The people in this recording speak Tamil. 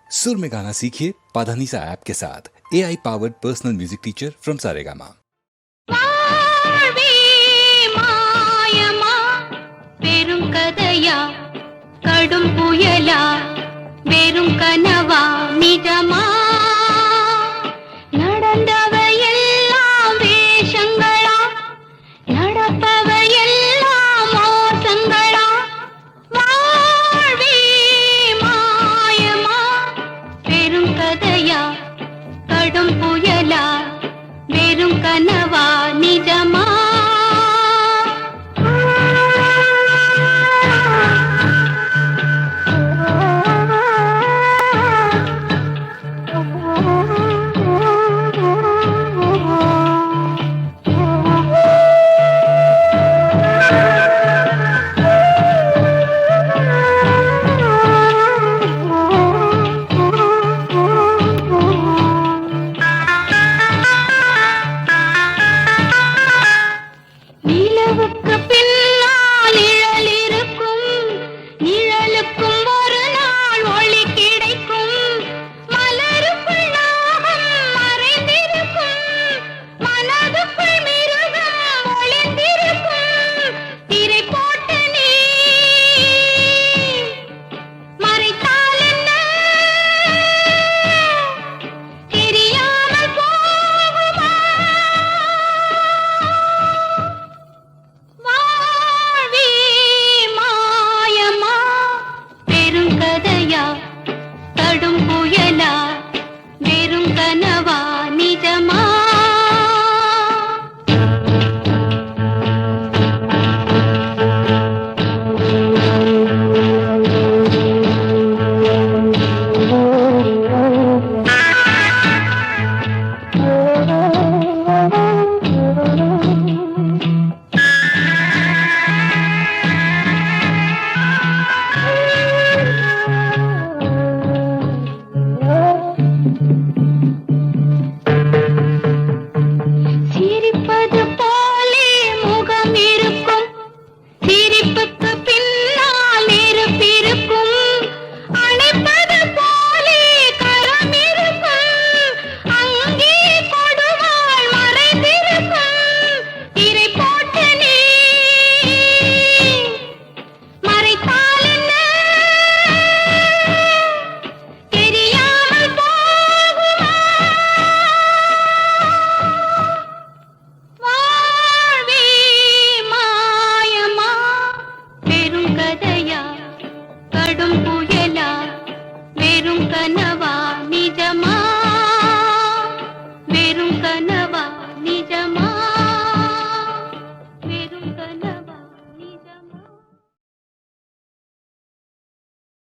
सुर में गाना सीखिए पाधानीसा ऐप के साथ। AI powered personal music teacher from Saregama. கடும் புயலா வெறும் கனவா நிஜமா நடந்தவையெல்லாம் வேஷங்களா நடப்பவையெல்லாம் மோசங்களா வாழ்வே மாயமா பெரும் கதையா கடும் புயலா வெறும் கனவா நிஜமா கடும் புயலா வெறும் கனவா நிஜமா கடும் புயலா வெறும் கன